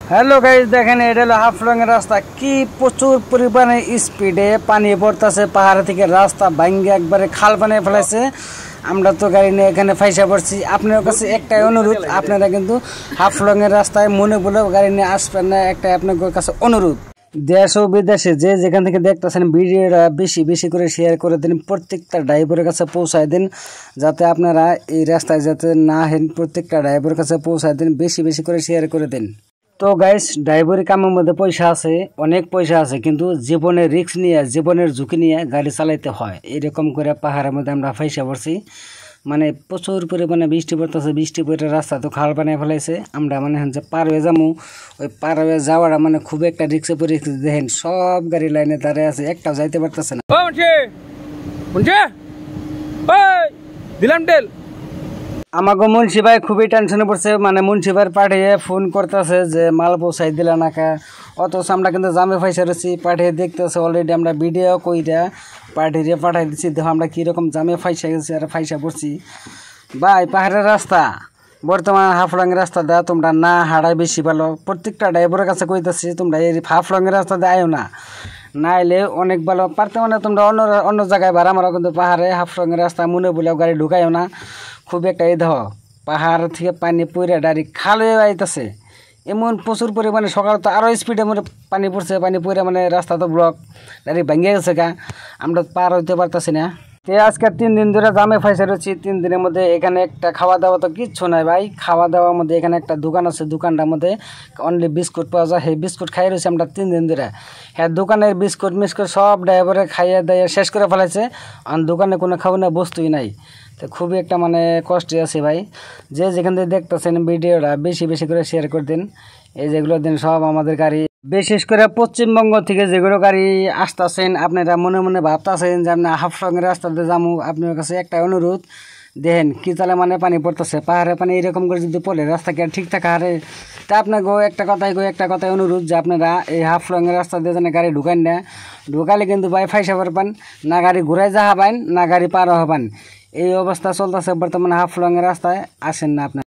Hello guys देखें এটা হলো হাফলং এর রাস্তা কি প্রচুর পরিমাণে স্পিডে পানি পড়তেছে পাহাড় থেকে রাস্তা ভাঙে একবারে খাল বানিয়ে ফেলেছে। আমরা তো গাড়ি নিয়ে এখানে ফাইসা পড়ছি। আপনাদের কাছে একটাই অনুরোধ, আপনারা কিন্তু হাফলং এর রাস্তায় মনে বলে গাড়ি নিয়ে আসবেন না, একটা আপনাদের কাছে অনুরোধ। দেশ ও বিদেশে যে যেখান থেকে দেখতেছেন ভিডিওটা বেশি বেশি করে শেয়ার করে দিন, প্রত্যেকটা ড্রাইভারের কাছে পৌঁছায় দিন, যাতে আপনারা এই রাস্তায় যাতে না হেন প্রত্যেকটা ড্রাইভারের কাছে পৌঁছায় দিন, বেশি বেশি করে শেয়ার করে দিন। তো গাইস ড্রাইভারি কামের মধ্যে পয়সা আছে, অনেক পয়সা আছে, কিন্তু জীবনের রিস্ক নিয়ে জীবনের ঝুঁকি নিয়ে গাড়ি চালাইতে হয়। এরকম করে পাহাড়ের মধ্যে আমরা ফাইসা পড়ছি, মানে প্রচুর পরিমাণে বৃষ্টি পড়তেছে, বৃষ্টি পড়ে রাস্তা তো খাল বানিয়ে ফেলাইছে। আমরা মানে যে পার হয়ে যাবো, ওই পার হয়ে যাওয়াটা মানে খুব একটা রিক্সে পরে দেখেন সব গাড়ি লাইনে দাঁড়িয়ে আছে, একটাও যাইতে পারতেছে না। দিলাম তেল আমাকে মুন্সি ভাই খুবই টেনশনে পড়ছে, মানে মুন্সি ভাই পাঠিয়ে ফোন করতেছে যে মাল পৌঁছাই দিলা না কা। অথচ আমরা কিন্তু জামে ফাইসা রয়েছি, পাঠিয়ে দেখতেছে অলরেডি আমরা ভিডিও কইরা পাঠিয়ে পাঠাই দিচ্ছি। দেখো আমরা কীরকম জামে ফাইসা গেছি আর ফাইসা পড়ছি। ভাই পাহাড়ের রাস্তা বর্তমান হাফলংয়ের রাস্তা দেওয়া তোমরা না হারাই বেশি ভালো। প্রত্যেকটা ড্রাইভারের কাছে কইতেছি তোমরা এই হাফলংয়ের রাস্তা দিয়ে আয়ো না, না এলে অনেক ভালো পারতে, মানে তোমরা অন্য অন্য জায়গায় ভাড়া মারো, কিন্তু পাহাড়ে হাফলংয়ের রাস্তা মনে বলেও গাড়ি ঢুকাইও না। খুব একটা এই দেহ পাহাড় থেকে পানি পড়ে ডাইরেক্ট খাল হয়ে আইতেছে, এমন প্রচুর পরিমাণে। সকাল তো আরও স্পিডে মানে পানি পড়ছে, পানি পড়ে মানে রাস্তা তো ব্লক ডাইরেক্ট ভেঙে গেছে গা, আমরা পার হইতে পারতেছি না। তো আজকে 3 দিন ধরে জামে ফাইসা রয়েছি। 3 দিনের মধ্যে এখানে একটা খাওয়া দাওয়া তো কিচ্ছু নাই ভাই। খাওয়া দাওয়ার মধ্যে এখানে একটা দোকান আছে, দোকানটার মধ্যে অনলি বিস্কুট পাওয়া যায়। সেই বিস্কুট খাই রয়েছি আমরা 3 দিন ধরে। হ্যাঁ, দোকানের বিস্কুট মিস্কুট সব ড্রাইভারে খাইয়ে দাইয়ে শেষ করে ফেলাইছে, আর দোকানে কোনো খাওয়ানোর বস্তুই নাই। তো খুবই একটা মানে কষ্টে আছে ভাই। যে যেখান থেকে দেখতেছেন ভিডিওটা বেশি বেশি করে শেয়ার করে দিন। এই যেগুলো দিন সব আমাদের গাড়ি, বিশেষ করে পশ্চিমবঙ্গ থেকে যেগুলো গাড়ি আসতেছেন, আপনারা মনে মনে ভাবতেছেন যে আপনি হাফলংয়ের রাস্তাতে যাবো, আপনার কাছে একটা অনুরোধ, দেখেন কি তাহলে মানে পানি পড়তেছে, পাহাড়ে পানি এরকম করে যদি পড়ে রাস্তা কি আর ঠিক থাকে হারে। তা আপনাকে একটা কথাই অনুরোধ যে আপনারা এই হাফলংয়ের রাস্তা দিয়ে যেন গাড়ি ঢুকান না, ঢুকালে কিন্তু ভাই ফাইসা পারবেন না, গাড়ি ঘুরাই যা হবেন না গাড়ি পার হবেন। এই অবস্থা চলতেছে বর্তমানে হাফলংয়ের রাস্তায়, আসেন না আপনার।